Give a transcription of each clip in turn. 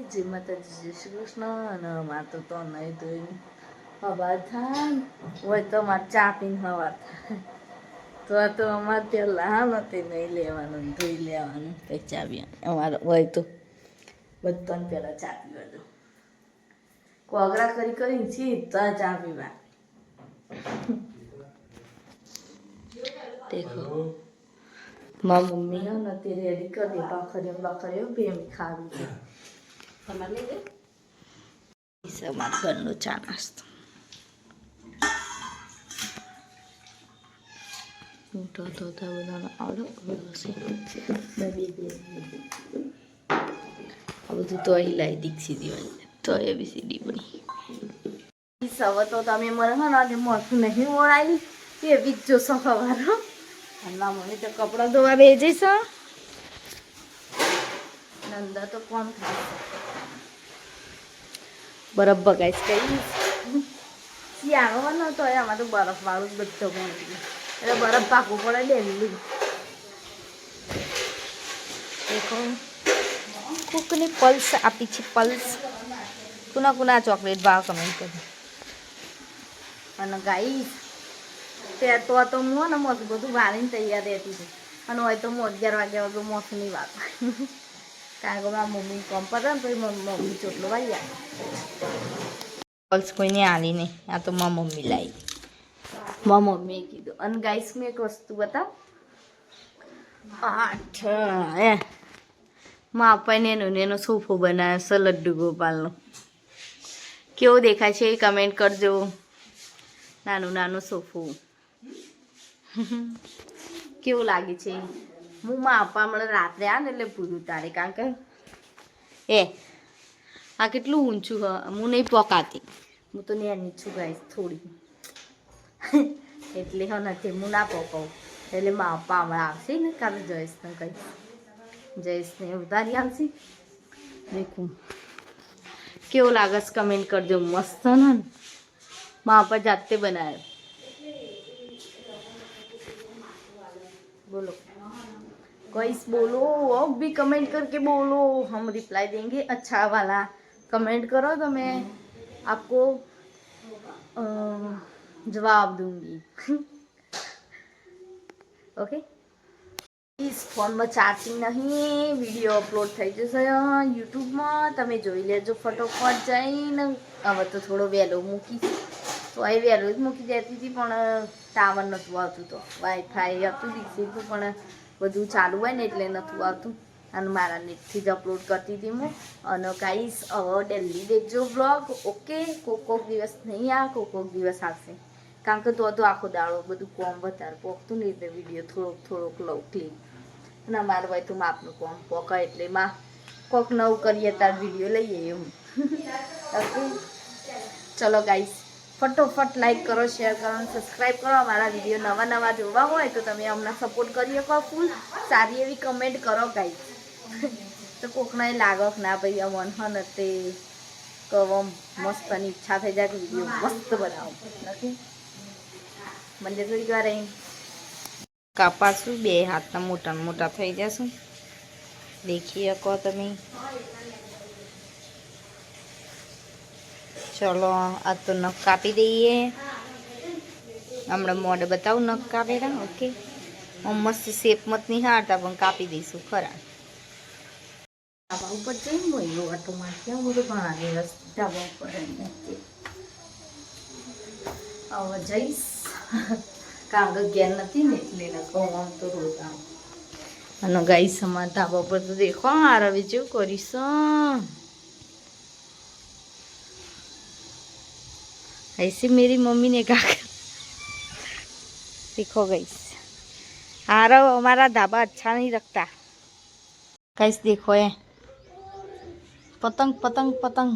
જય માતાજી, જય શ્રી કૃષ્ણ. અને અમારે તો નહીં તો હવા થાય હોય તો અમારે ચા પીને હવા થાય તો અમારે ત્યાં લાહ નથી નહીં લેવાનું, ધોઈ લેવાનું કંઈ ચા પી અમારે હોય તો બધાને પહેલાં ચા પીવા દો. કોગરા કરીને સીધા ચા પીવા. દેખો મારી મમ્મી હે ને તે રેડી કરી દે ભાખરીઓ બે ખાવી છે. તમારે લઈ દે અમારા ઘરનો ચા નાસ્તો. મોટા ધોતા બધાનો આવડો આ બધું તો અહીં લાવી દીક્ષી દીવાની તો એ બી સીડી બની સવ તો તમે મને હા ને મોઠું નહીં ઓળાવી એ બી જોશો સવારો. ના મમ્મી તો કપડાં ધોવા બે જઈશ. નંદા તો કોણ થાય બરફ બગાઈશ કઈ શિયાળો નતો આમાં તો બરફ વાળું જ બધો બની એટલે બરફ પાકવું પડે ડેલી. દેખો કુકની પલ્સ આપી છે પલ્સ. કુના ચોકલેટ ભાવ કમેન્ટ કરી. અને ગાઈસ તે તો હું ને મોસું બધું વાળીને તૈયાર રહેતી હતી અને હોય તો હું 11 વાગ્યા વગર મોસુની વાત કારણ કે મારા મમ્મી કોમ પર ને તો મમ્મી ચોટલો વાળી આવે. પલ્સ કોઈને આલી નહીં, આ તો મારા મમ્મી લાવી. મારા મમ્મીએ કીધું. અને ગાઈસ મેં એક વસ્તુ બતાવ 8 માં અપાઈને એનો સોફો બનાવ્યો છે લડ્ડુ ગોપાલનો. કેવો દેખાય છે એ કમેન્ટ કરજો. નાનું સોફો કેવું લાગે છે. હું માં આપવા મળે રાત્રે આ ને એટલે પૂરું તારે કારણ કે આ કેટલું ઊંચું હ હું નહીં પોકાતી. હું તો નેની છું ગાઈસ થોડી એટલે હા નથી હું ના પોકાવું એટલે માં આપવા હમણાં આવશે ને કાલે જયેશને કહીશ. જયેશને ઉધારી આવશે. દેખું કેવો લાગે છે કમેન્ટ કરજો. મસ્ત ને માં આપા જાતે બનાવ્યો. बोलो गाइस बोलो अब भी कमेंट करके बोलो हम रिप्लाई देंगे अच्छा वाला कमेंट करो तो मैं आपको जवाब दूंगी. ओके इस फोन में चार्जिंग नहीं वीडियो अपलोड થઈ જશે યુટ્યુબમાં તમે જોઈ લેજો ફટોફટ જઈને. હવે તો થોડો વહેલો મૂકીશ તો એ વહેલો જ મૂકી દેતી હતી પણ ટાવર નહોતું આવતું તો વાઈફાઈ હતું દીક્ષિતું પણ બધું ચાલુ હોય ને એટલે નહોતું આવતું અને મારા નેટથી જ અપલોડ કરતી હતી હું. અને ગાઈસ હવે ડેલી દેખજો બ્લોગ. ઓકે કોક દિવસ નહીં આ કોક દિવસ આવશે કારણ કે તો આખો દાડો બધું કોમ વધારે પોકતું નહીં એટલે વિડીયો થોડોક લઉં ક્લિપ. અને અમારું હોય તો માપનું કોમ પોકા એટલે માં કોક નવું કરીએ તાર વિડીયો લઈએ એવું. ઓકે ચલો ગાઈસ ફટોફટ લાઈક કરો, શેર કરો અને સબસ્ક્રાઈબ કરો. અમારા વિડીયો નવા જોવા હોય તો તમે અમને સપોર્ટ કરી શકો ફૂલ. સારી એવી કમેન્ટ કરો ગાઈસ તો કોકને લાગો ના ભાઈ અમન હન તે કવમ મસ્તની ઈચ્છા થઈ જાય કે વિડીયો મસ્ત બનાવો. નથી મને થોડીક વાર અહીં કાપાશું બે હાથના મોટા થઈ જશું. દેખી શકો તમે. ચલો આ તો નખ કાપી દઈએ. હમણાં મોઢે બતાવું નખ કાપેલા. ઓકે મસ્ત શેપ મત નહીં હારતા પણ કાપી દઈશું ખરા. ધાબા ઉપર જઈને હોય ઓટો મારતી હું બધું ઘણા દિવસ ધાબા ઉપર હવે જઈશ કારણ કે ઘેર નથી ને એટલે કહું આમ તો રોજ આમ. અને ગાઈસ અમારા ધાબા પર તો દેખો આ રવિ જેવું કરીશ. ऐसे मेरी मम्मी ने कहा देखो गाइस आरव हमारा ढाबा अच्छा नहीं रखता. गाइस देखो ये पतंग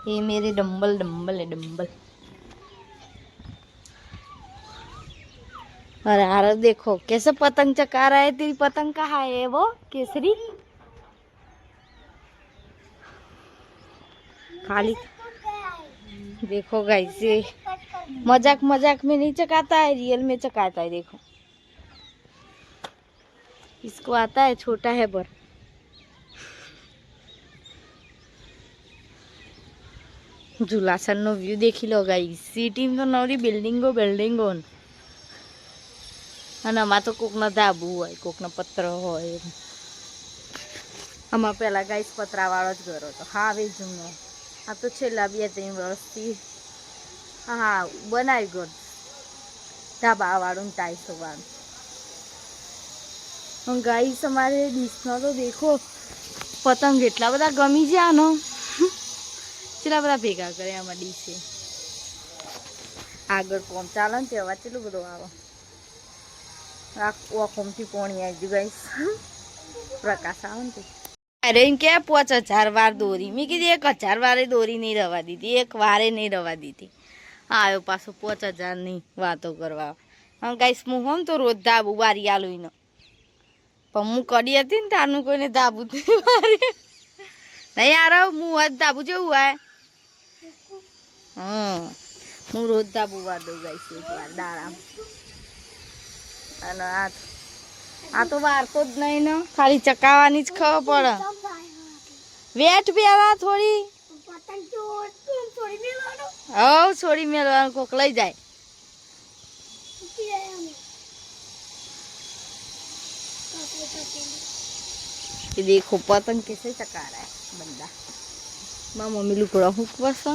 ये मेरे डम्बल है डम्बल. अरे आरव देखो कैसे पतंग चका रहा है. तेरी पतंग कहाँ है वो केसरी खाली. देखो गाइस ये मजाक में नहीं चकाता है रियल में चकाता है. देखो इसको आता है छोटा है पर ઝુલાસનનો વ્યૂ દેખી લો ગાઈસ. સિટી તો નવરી બિલ્ડિંગો અને આમાં તો કોકનો ધાબુ હોય, કોકનો પત્ર હોય. આમાં પહેલાં ગાઈસ પતરાવાળો જ ઘર હતો. હા હવે જૂનો. આ તો છેલ્લા 2-3 વર્ષથી હા બનાવ્યું ઘર ધાબાવાળું ટાઈસોવાળું. ગાઈસ અમારે ડીશમાં તો દેખો પતંગ એટલા બધા ગમી ગયા નો કેટલા બધા ભેગા કરે આમાં ડીશે. આગળ કોમ ચાલે ને તે અવાજ કેટલું બધું આવે. ઓખમથી પોણી આવી ગયું ગાઈસ. પ્રકાશ આવે ને તે અરે કે 5000 વાર દોરી. મેં કીધી 1000 વારે દોરી નહીં રવા દીધી, એક વારે નહીં રવા દીધી. આવ્યો પાછો 5000ની વાતો કરવા. હા ગાઈસ હું હોમ તો રોજ ધાબુ બારી આલું ને પણ હું કડી હતી ને તારનું કોઈને ધાબુ નહીં યાર હું જ ધાબુ જેવું હોય. હું રોજ ધાબુ વાર દઉં ગાઈસ એક વાર દાડા. અને આ તો વારતો જ નહીં ને, ખાલી ચકાવવાની જ ખબર પડે. વેટ પહેલા થોડી છોડી મેળવાનું કોક લઈ જાય. देखो पतंग कैसे चका रहा है बंदा. माँ मम्मी लुकड़ा हुकवा सा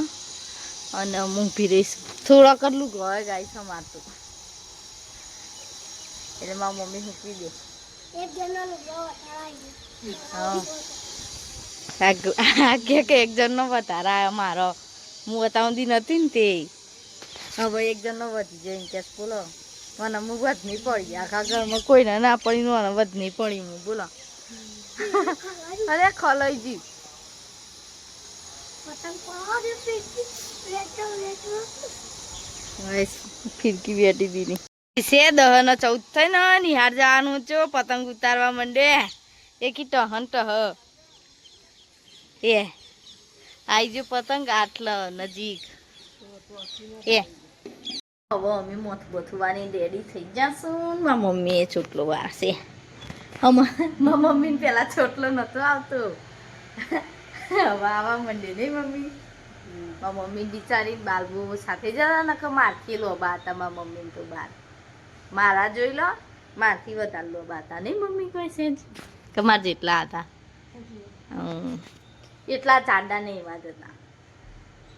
અને હું ભીરેશ થોડા કર લુગડો હોય ગાઈસ અમારતું એટલે મારી મમ્મી મૂકી દે. એક જણનો લુગડો વટારાય કે એક જણનો વટારાય મારો. હું વટાવતી નથી ને તે હવે એક જણનો વધી જાય કેસ બોલો. મને હું વધ નહીં પડી આખા ઘરમાં કોઈને ના પડી મને વધ નહીં પડી હું બોલો. અરે ખલાઈ જી ફિરકી બેઠી દીધી છે. 10 ને 14 થઈ ને નિહાર જવાનું છો પતંગ ઉતારવા માંડે. એકી ટહન ટહ એ આઈ જો પતંગ આટલા નજીક એ હવે અમે મોથ બથવાની રેડી થઈ જશું. મારા મમ્મીએ ચોટલો વારશે. મારા મમ્મીને પેલા ચોટલો નતો આવતો હવે આવા માંડે નહીં મમ્મી. મારા મમ્મી બિચારી બાલબુ સાથે જરા નખ મારથી લોબા હતા મારા મમ્મીને તો બાર મારા જોઈ લો મારથી વધારે લોબા હતા નહીં મમ્મી કોઈ છે કે મારા જેટલા હતા એટલા ચાડા નહીં એવા જ હતા.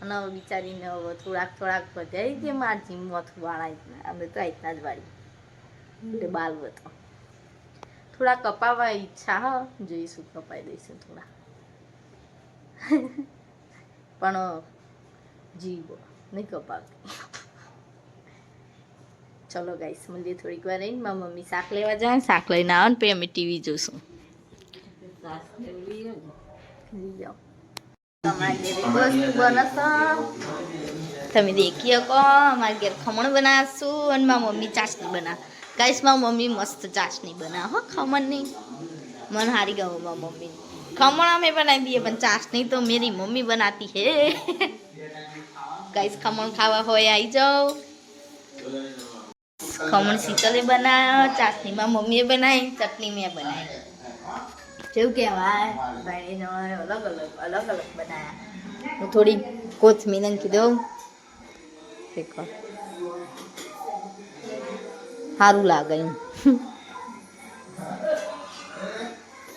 અને હવે બિચારીને હવે થોડાક વધારી કે મારથી મોથું વાળા અમે તો આટલા જ વાળી એટલે બાલ હતો. થોડા કપાવા ઈચ્છા હ જોઈશું કપાઈ દઈશું થોડા પણ જીવો નહીં કપાવતી. ચલો ગાઈસ મંદિર થોડીક વાર રહીને મારી મમ્મી શાક લેવા જાય. શાક લઈને આવે ને પછી અમે ટીવી જોઈશું. તમે દેખી શકો અમારા ઘેર ખમણ બનાવશું અને મારી મમ્મી ચાસણી બનાવ. ગાઈસ મારી મમ્મી મસ્ત ચાસણી બનાવે હો ખમણની. મને હારી ગયો મારી મમ્મી. ખમણ અમે બનાવી દઈએ પણ ચાસણી તો મેરી મમ્મી બનાતી હે. ગાઈસ ખમણ ખાવા હોય આવી જાઓ. ખમણ શીતલે બનાવ્યો, ચાસણીમાં મમ્મીએ બનાવી, ચટણી મેં બનાવી. જેવું કહેવાય ભાઈને અલગ અલગ બનાવ્યા. હું થોડી કોથમીર નાખી દઉં સારું લાગે એમ.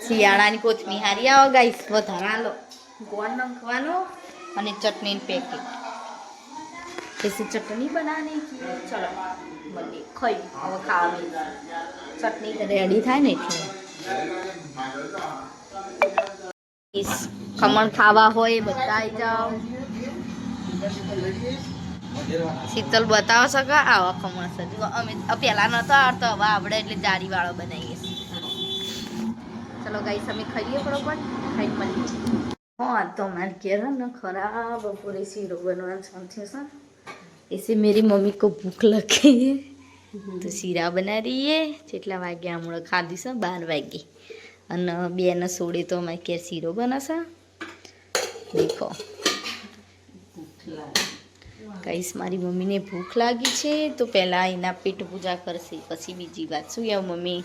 શિયાળાની કોથમીર હારી આવો ગાઈસ. વધારે આલો ગોળ નાખવાનો અને ચટણી પેકેટ. ऐसी चटनी बनाने की चलो मम्मी खाई હવે ખાવા ચટણી તો રેડી થાય ને એટલે ખમણ ખાવા હોય બધા આવી જાઓ. શીતલ બતાવો શકો આવા ખમણ સજુ અમે પહેલા નતો આવડતો હવે આવડે એટલે જારી વાળો બનાવીએ. ચલો ગાઈસ અમે ખાઈએ બરોબર ખાઈ મળીએ. હા તો મારે ઘેર ને ખરાબ બપોરે શીરો બનવાનું સમથ્યું છે. ऐसे मेरी मम्मी को भूख लगी है तो शीरा बना रही है. જેટલા વાગ્યા હમણાં ખાધી છે 12 વાગે અને 2 ને 16 તો અમારે ઘેર શીરો બનાવશે. દેખો ગાઈસ મારી મમ્મીને ભૂખ લાગી છે તો પહેલાં એના પેટ પૂજા કરશે પછી બીજી વાત. શું યાર મમ્મી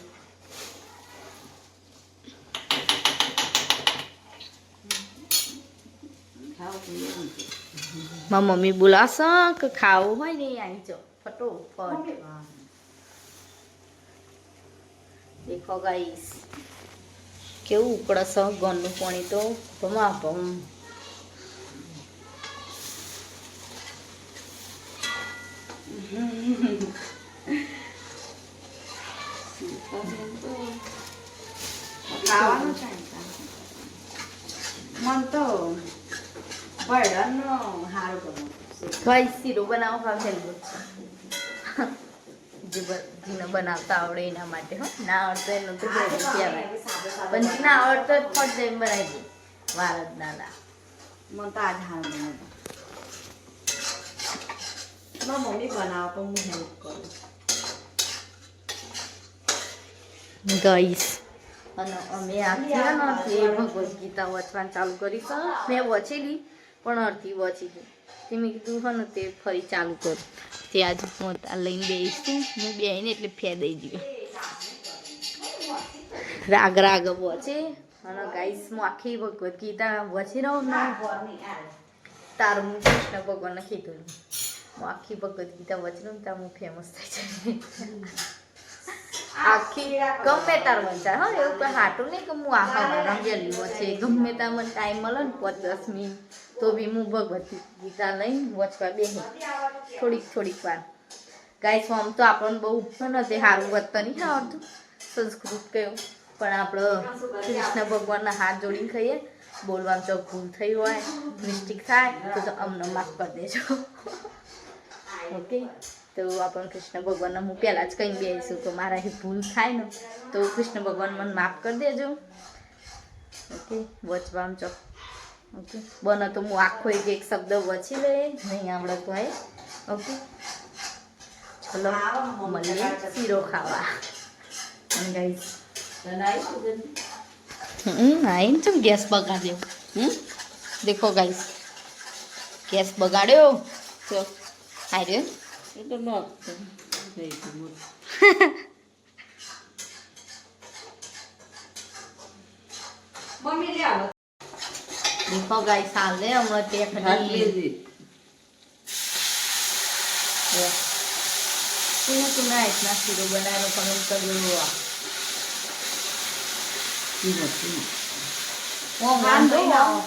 મારી મમ્મી બોલાવશે કે ખાવું હોય ને આવી જાઓ ફટોફટ. દેખો ગાઈસ કેવું ઉકળશે ગંદુ પાણી તો ભમ. ખાવાનું છે મન તો બળનો હારો ગમે. ગાઈસ શીરો બનાવો ખાવ છે જેને બનાવતા આવડે એના માટે હો, ના આવડતો એનું તો કહેવાય, પણ ના આવડતો ફટ જઈને બનાવી દે વાર જ ના લા. મને તો આજ હારો ગમે. મારી મમ્મી બનાવો પણ હું હેલ્પ કરું. ગાઈસ અને અમે આખી ને તે ભગવદ્ ગીતા વાંચવાનું ચાલુ કરી છે. મેં વાંચેલી પણ અડધી વાંચી ગઈ તે મેં કીધું હા ને તે ફરી ચાલુ કરું. તે આજે હું લઈને બેસીશું, હું બેસીને એટલે ફેદાઈ ગયો રાગ વાંચે. અને ગાઈસ હું આખી ભગવદ્ ગીતા વાંચી રહું ને તારું હું કૃષ્ણ ભગવાનને કીધું હું આખી ભગવદ્ ગીતા વાંચી રહું ત્યાં હું ફેમસ થઈ જાય. આખી ગમે તાર વંચાય હા, એવું કોઈ હાટું નહીં કે હું આખા રંગેલી વચ્ચે ગમે ત્યાં મને ટાઈમ મળે ને 5-10 મિનિટ તો બી હું ભગવદ્ ગીતા લઈને વાંચવા બેસી થોડીક વાર. ગાઈસ આમ તો આપણને બહુ નથી સારું વધતા નહીં આવડતું સંસ્કૃત કયું, પણ આપણે કૃષ્ણ ભગવાનના હાથ જોડીને ખાઈએ. બોલવામાં જો ભૂલ થઈ હોય મિસ્ટેક થાય તો અમને માફ કરી દેજો. ઓકે તો આપણે કૃષ્ણ ભગવાનને હું પહેલાં જ કહીને બેસીશું તો મારાથી ભૂલ થાય ને તો કૃષ્ણ ભગવાન મને માફ કરી દેજો. ઓકે વચવામાં ચો ઓકે બને તો હું આખો એક શબ્દ વચી લે નહીં આવડે તો એ. ઓકે ચલો મળીએ શીરો ખાવા. ગાઈસ આઈને ચમ ગેસ બગાડ્યો. દેખો ગાઈસ ગેસ બગાડ્યો તો આર્યો देखो गाइस हाल है हम ते खड़ी तूने इतना सीरो बनाया कमेंट कर दो वो मान दो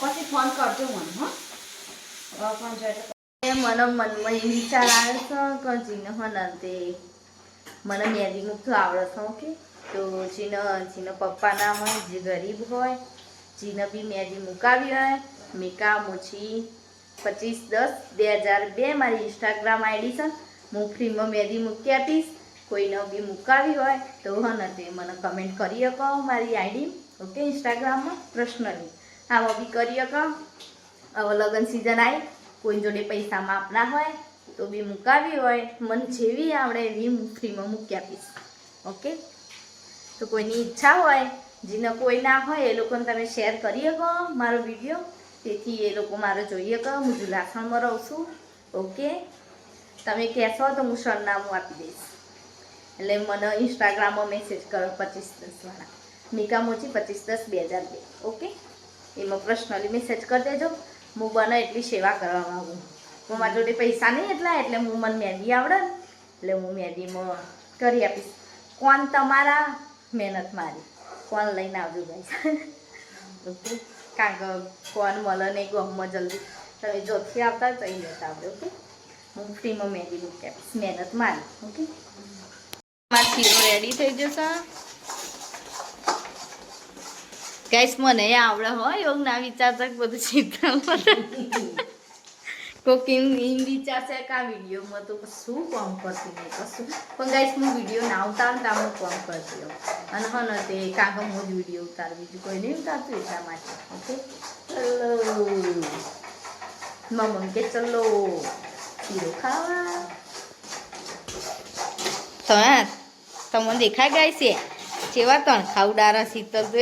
પછી ફોન કરજો મને હો. પણ જો મને મનમાં એ વિચાર આવે છે કે જીને હને તે મને મેદી મૂકતું આવડે છે. ઓકે તો જીને પપ્પા ના હોય જે ગરીબ હોય જીને બી મેદી મુકાવી હોય મીકા મોચી 25/10/2002 મારી ઇન્સ્ટાગ્રામ આઈડી છે. હું ફ્રીમાં મેદી મૂકી આપીશ. કોઈને બી મુકાવી હોય તો હને તે મને કમેન્ટ કરી શકો મારી આઈડી. ઓકે ઇન્સ્ટાગ્રામમાં પર્સનલી આમાં બી કરી શકો. હવે લગ્ન સિઝન આવી કોઈ જોડે પૈસા માપ ના હોય તો બી મુકાવી હોય મને જેવી આવડે એવી હું ફ્રીમાં મૂકી આપીશ. ઓકે તો કોઈની ઈચ્છા હોય જેને કોઈ ના હોય એ લોકોને તમે શેર કરી શકો મારો વિડીયો, તેથી એ લોકો મારે જોઈએ કે હું જુલાસણમાં રહું છું. ઓકે તમે કહેશો તો હું સરનામું આપી દઈશ. એટલે મને ઇન્સ્ટાગ્રામમાં મેસેજ કરો 25/10 વાળા મીકા મોચી 25/10/2002. ઓકે એમાં પર્સનલી મેસેજ કરી દેજો. હું બને એટલી સેવા કરવા માગું. હું મારી જોડે પૈસા નહીં એટલે હું મને મહેંદી આવડે ને એટલે હું મહેંદીમાં કરી આપીશ. કોણ તમારા મહેનત મારી કોણ લઈને આવજો ભાઈ. ઓકે કારણ કે કોણ મળે નહીં ગમમાં જલ્દી તમે જોથી આવતા તો અહીં લેતા આવજો. ઓકે હું ફ્રીમાં મહેંદી મૂકી આપીશ મહેનત મારી. ઓકે મારો શીરો રેડી થઈ જશે. ગાઈસ મને આવડે હોય એવું ના વિચારતા બધું ચિંતા કુકિંગ એમ વિચારશે કે આ વિડીયોમાં તો શું કામ કરતી નહીં કશું, પણ ગાઈસ હું વિડીયો ના ઉતારું તો હું કામ કરતી હોઉં અને હા તે કાંક હું જ વિડીયો ઉતારું બીજું કોઈ નહીં ઉતારતું એટલા માટે. ઓકે ચલો મમ્મી કે ચલો શીરો ખાવા. તમને દેખાય ગાય છે કેવા તણ ખાવડારા શીતલ તો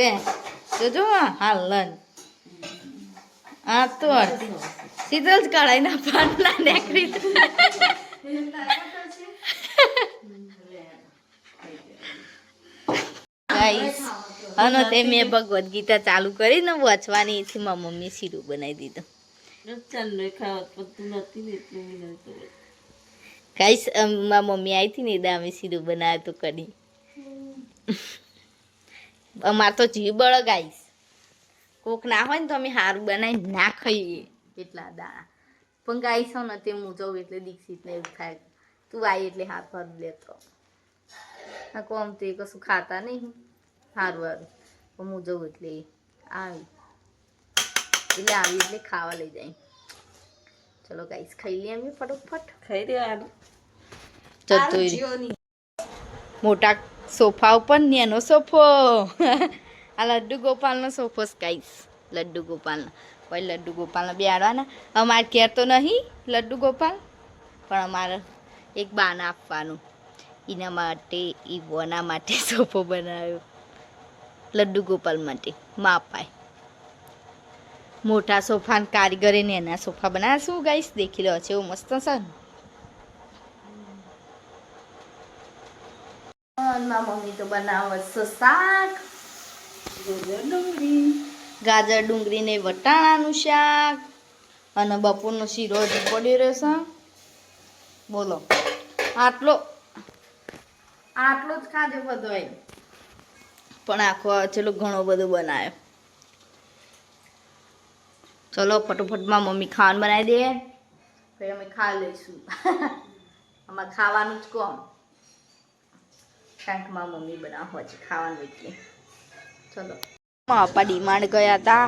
જોજો હાલન આ તો શીતલ જ કઢાઈ ના પાટલા નીકળી ગાઈસ અને તે મેં ભગવદ્ ગીતા ચાલુ કરીને વાંચવાની એથી મારી મમ્મી શીરું બનાવી દીધું. ગાઈસ મારી મમ્મી આવી હતી ને એટલે અમે સીધું બનાવ્યું તો કઢી. અમાર તો જીવ બળ ગાઈસ, કોક ના હોય ને તો અમે સારું બનાવી ના ખાઈએ એટલા દાણા. પણ ગાઈસ હો ને તે હું જાઉં એટલે દીક્ષિતને એવું થાય તું આવી એટલે હાથ હાથ લેતો. આ કોમ તે કશું ખાતા નહીં સારું સારું, પણ હું જાઉં એટલે આવી એટલે ખાવા લઈ જાય. ચલો ગાઈસ ખાઈ લઈએ અમે ફટોફટ. ખાઈ દેવાનું. મોટા સોફા ઉપર ને એનો સોફો આ લડ્ડુ ગોપાલનો સોફો ગાઈસ, લડ્ડુ ગોપાલનો. પછી લડ્ડુ ગોપાલને બેહાડવાના. અમારે ઘેર તો નહીં લડ્ડુ ગોપાલ, પણ અમારે એક બાને આપવાનું. એના માટે ઈવોના માટે સોફો બનાવ્યો લડ્ડુ ગોપાલ માટે. માં અપાય મોટા સોફા ને કારીગરે ને એના સોફા બનાવ્યા. શું ગાઈસ દેખી રહ્યો છે એવું મસ્ત છે ને. મમ્મી તો બનાવે છે શાક, ગાજર ડુંગળી ને વટાણાનું શાક, અને બપોરનો શીરો હજી પડી રહેશે. બોલો આટલો જ ખાધો બધો, પણ આખો ચલો ઘણો બધો બનાવ્યો. ચલો ફટોફટમાં મમ્મી ખાવાનું બનાવી દે, પછી અમે ખા લઈશું. અમારે ખાવાનું જ કોમ, કારણ કે મારી મમ્મી બનાવો છે ખાવાનું એટલે. ચલો પપ્પા ડીમાર્ટ ગયા હતા,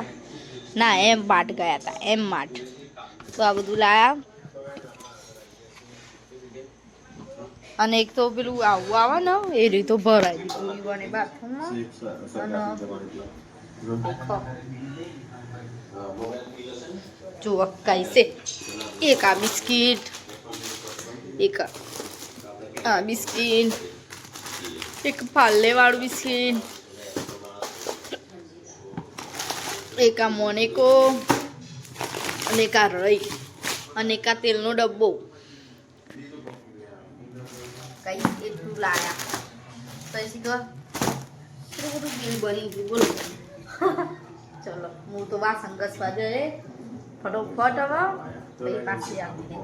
ના એમ માર્ટ ગયા હતા, એમ માર્ટ. તો આ બધું લાયા. અને એક તો પેલું આવું આવે ને એ રીતે ભરાઈ દીધું અને બાથરૂમમાં. જુઓ કઈ છે, એક આ બિસ્કીટ, એક આ બિસ્કીટ, એક પાલ્લેવાળું બિસ્કીટ, એક આ મોનેકો, અને એક આ રઈ, અને એક આ તેલનો ડબ્બો. કઈ એટલું લાયા પછી તો એટલું બધું બિલ બની ગયું. બોલો ચલો હું તો વાસણ ઘસવા જઈએ ફટોફટ. હવે પછી પાછી આપી દે.